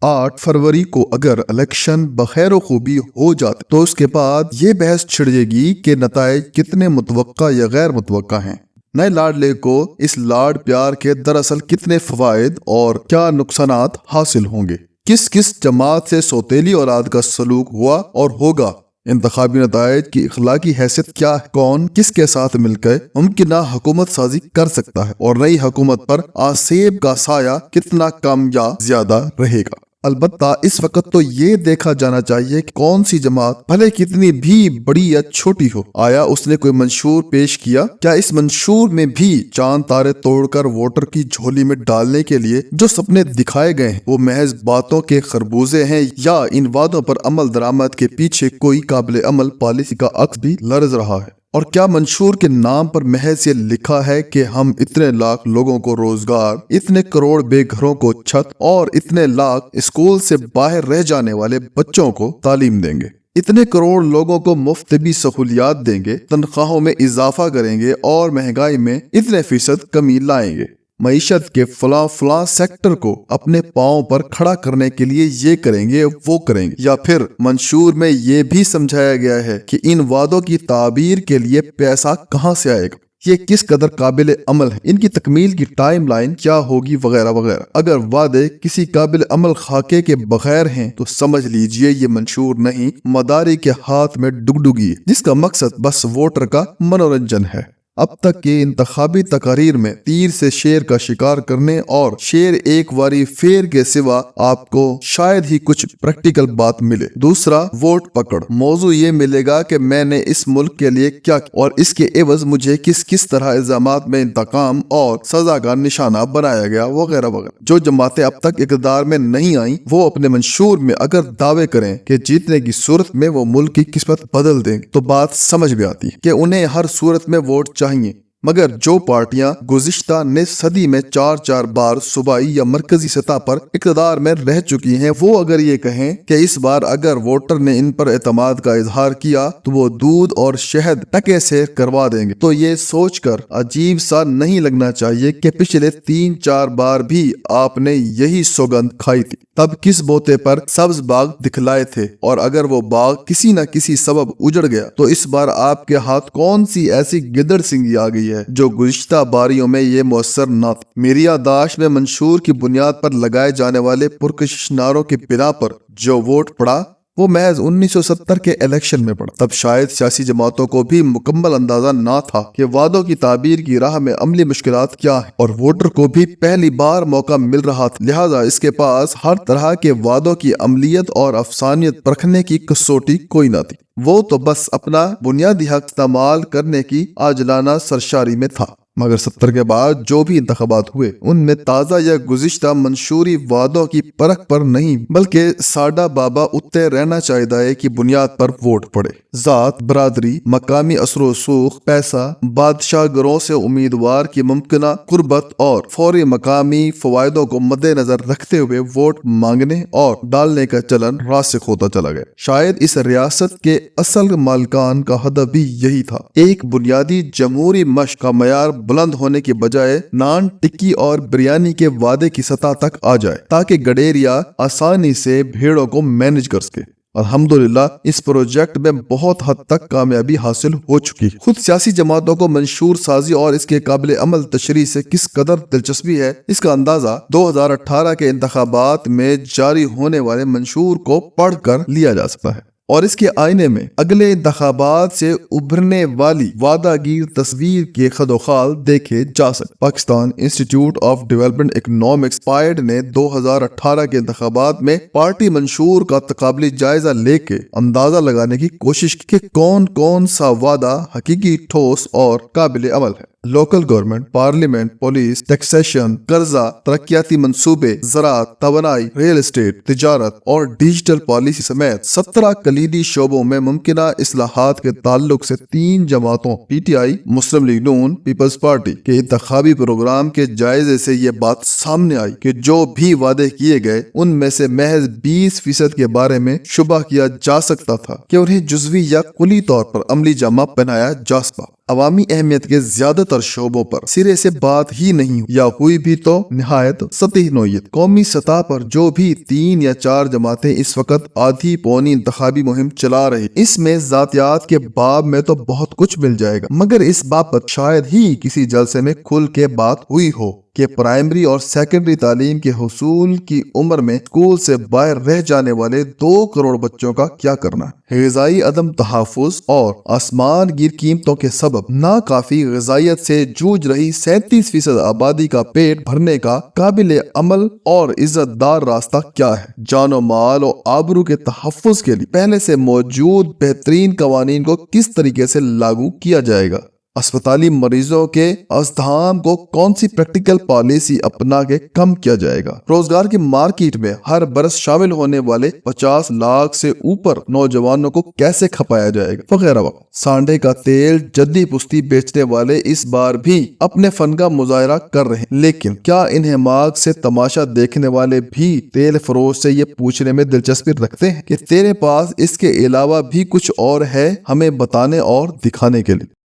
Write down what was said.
8 फरवरी को अगर इलेक्शन बखैर खूबी हो जाते तो उसके बाद ये बहस छिड़ेगी कि नताइज कितने मुतवक्का या गैर मुतवक्का हैं। नए लाडले को इस लाड प्यार के दरअसल कितने फवायद और क्या नुकसानात हासिल होंगे, किस किस जमात से सौतेली औलाद का सलूक हुआ और होगा, इंतखाबी नताइज की इखलाकी हैसियत क्या है, कौन किसके साथ मिलकर मुमकिन हुकूमत साजी कर सकता है और नई हुकूमत पर आसेब का साया कितना कम या ज्यादा रहेगा। अलबत्ता इस वक्त तो ये देखा जाना चाहिए कि कौन सी जमात भले कितनी भी बड़ी या छोटी हो, आया उसने कोई मंशूर पेश किया, क्या इस मंशूर में भी चांद तारे तोड़कर वोटर की झोली में डालने के लिए जो सपने दिखाए गए हैं वो महज बातों के खरबूजे हैं, या इन वादों पर अमल दरामद के पीछे कोई काबिल अमल पॉलिसी का अक्स भी लरज रहा है। और क्या मंशूर के नाम पर महज ये लिखा है कि हम इतने लाख लोगों को रोजगार, इतने करोड़ बेघरों को छत और इतने लाख स्कूल से बाहर रह जाने वाले बच्चों को तालीम देंगे, इतने करोड़ लोगों को मुफ्त भी सहूलियात देंगे, तनख्वाहों में इजाफा करेंगे और महंगाई में इतने फीसद कमी लाएंगे, मईशत के फला सेक्टर को अपने पांव पर खड़ा करने के लिए ये करेंगे वो करेंगे, या फिर मंशूर में ये भी समझाया गया है कि इन वादों की ताबीर के लिए पैसा कहां से आएगा, ये किस कदर काबिल अमल है, इनकी तकमील की टाइम लाइन क्या होगी वगैरह वगैरह। अगर वादे किसी काबिल अमल खाके के बगैर हैं तो समझ लीजिए ये मंशूर नहीं, मदारी के हाथ में डुगडुगी है जिसका मकसद बस वोटर का मनोरंजन है। अब तक की इंतखाबी तकारीर में तीर से शेर का शिकार करने और शेर एक वारी फेर के सिवा आपको शायद ही कुछ प्रैक्टिकल बात मिले। दूसरा, वोट पकड़। मौजू ये मिलेगा कि मैंने इस मुल्क के लिए क्या और इसके एवज मुझे किस किस तरह इल्जामात में इंतकाम और सजा का निशाना बनाया गया वगैरह वगैरह। जो जमातें अब तक इक़्तिदार में नहीं आई वो अपने मंशूर में अगर दावे करें कि जीतने की सूरत में वो मुल्क की किस्मत बदल देंगे तो बात समझ में आती है कि उन्हें हर सूरत में वोट चाहिए। मगर जो पार्टियां गुज़िश्ता निस्फ सदी में 4-4 बार सूबाई या मरकजी सतह पर इक़्तिदार में रह चुकी हैं, वो अगर ये कहें कि इस बार अगर वोटर ने इन पर एतमाद का इजहार किया तो वो दूध और शहद टके से करवा देंगे, तो ये सोचकर अजीब सा नहीं लगना चाहिए कि पिछले 3-4 बार भी आपने यही सौगंध खाई थी। तब किस बोते पर सब्ज बाग दिखलाए थे और अगर वो बाग किसी न किसी सबब उजड़ गया तो इस बार आपके हाथ कौन सी ऐसी गिदड़ सिंगी आ गई है जो गुज़िश्ता बारियों में ये मुयस्सर न थी। मेरी याददाश्त में मंशूर की बुनियाद पर लगाए जाने वाले पुरकशिश नारों की बिना पर जो वोट पड़ा वो महज 1970 के इलेक्शन में पड़ा। तब शायद सियासी जमातों को भी मुकम्मल अंदाजा ना था कि वादों की ताबीर की राह में अमली मुश्किलात क्या है और वोटर को भी पहली बार मौका मिल रहा था, लिहाजा इसके पास हर तरह के वादों की अमलियत और अफसानियत परखने की कसौटी कोई ना थी। वो तो बस अपना बुनियादी हक इस्तेमाल करने की आजलाना सरशारी में था। मगर 70 के बाद जो भी इंतखाबात हुए उनमें ताज़ा या गुज़िश्ता मंशूरी वादों की परख पर नहीं बल्कि साडा बाबा उत्ते रहना चाहिए की बुनियाद पर वोट पड़े। जात, बरादरी, मकामी असर रसूख, पैसा, बादशाह गरों से उम्मीदवार की मुमकिना कुर्बत और फौरी मकामी फवायदों को मद्देनजर रखते हुए वोट मांगने और डालने का चलन रासिख होता चला गया। शायद इस रियासत के असल मालिकान का हदफ भी यही था, एक बुनियादी जमहूरी मश्क का मयार बुलंद होने के बजाय नान, टिक्की और बिरयानी के वादे की सतह तक आ जाए ताकि गडेरिया आसानी से भेड़ों को मैनेज कर सके। अल्हम्दुलिल्लाह इस प्रोजेक्ट में बहुत हद तक कामयाबी हासिल हो चुकी। खुद सियासी जमातों को मंशूर साजी और इसके काबिल अमल तशरीह से किस कदर दिलचस्पी है इसका अंदाजा 2018 के इंतखाबात में जारी होने वाले मंशूर को पढ़कर लिया जा सकता है और इसके आईने में अगले इंतखाबात से उभरने वाली वादागीर तस्वीर के खदोखाल देखे जा सकते। Pakistan institute of development economics PIDE ने 2018 के इंतखाबात में पार्टी मंशूर का तकाबली जायजा लेके अंदाजा लगाने की कोशिश की कि कौन कौन सा वादा हकीकी, ठोस और काबिल अमल है। Local government, parliament, police, taxation, कर्जा, तरक्याती मंसूबे, ज़राअत, तवानाई, रियल एस्टेट, तिजारत और डिजिटल पॉलिसी समेत 17 कलीदी शोबों में मुमकिना इस्लाहात के ताल्लुक से 3 जमातों PTI, मुस्लिम लीग नून, पीपल्स पार्टी के इंतखाबी प्रोग्राम के जायजे से ये बात सामने आई कि जो भी वादे किए गए उनमें से महज 20% के बारे में शुबा किया जा सकता था कि उन्हें जुज़वी या कुली तौर पर अमली जामा पहनाया जा सकता। عوامی اہمیت کے زیادہ تر شعبوں پر سرے سے بات ہی نہیں یا ہوئی بھی تو نہایت سطحی نوعیت۔ قومی سطح پر جو بھی 3 یا 4 جماعتیں اس وقت آدھی پونی انتخابی مہم چلا رہی، اس میں ذاتیات کے باب میں تو بہت کچھ مل جائے گا، مگر اس باب پر شاید ہی کسی جلسے میں کھل کے بات ہوئی ہو کہ پرائمری اور سیکنڈری تعلیم کے حصول کی عمر میں اسکول سے باہر رہ جانے والے 2 کروڑ بچوں کا کیا کرنا ہے۔ غذائی عدم تحفظ اور آسمان گیر قیمتوں کے سبب ناکافی غذائیت سے جوجھ رہی 37% آبادی کا پیٹ بھرنے کا قابل عمل اور عزت دار راستہ کیا ہے؟ جان و مال اور آبرو کے تحفظ کے لیے پہلے سے موجود بہترین قوانین کو کس طریقے سے لاگو کیا جائے گا؟ اسپتالی مریضوں کے ازدحام کو کون سی پریکٹیکل پالیسی اپنا کے کم کیا جائے گا؟ روزگار کی مارکیٹ میں ہر برس شامل ہونے والے 50 لاکھ سے اوپر نوجوانوں کو کیسے کھپایا جائے گا؟ وغیرہ وغیرہ۔ سانڈے کا تیل جدی پستی بیچنے والے اس بار بھی اپنے فن کا مظاہرہ کر رہے ہیں، لیکن کیا انہماک سے تماشا دیکھنے والے بھی تیل فروش سے یہ پوچھنے میں دلچسپی رکھتے ہیں کہ تیرے پاس اس کے علاوہ بھی کچھ اور ہے ہمیں بتانے اور دکھانے کے لیے؟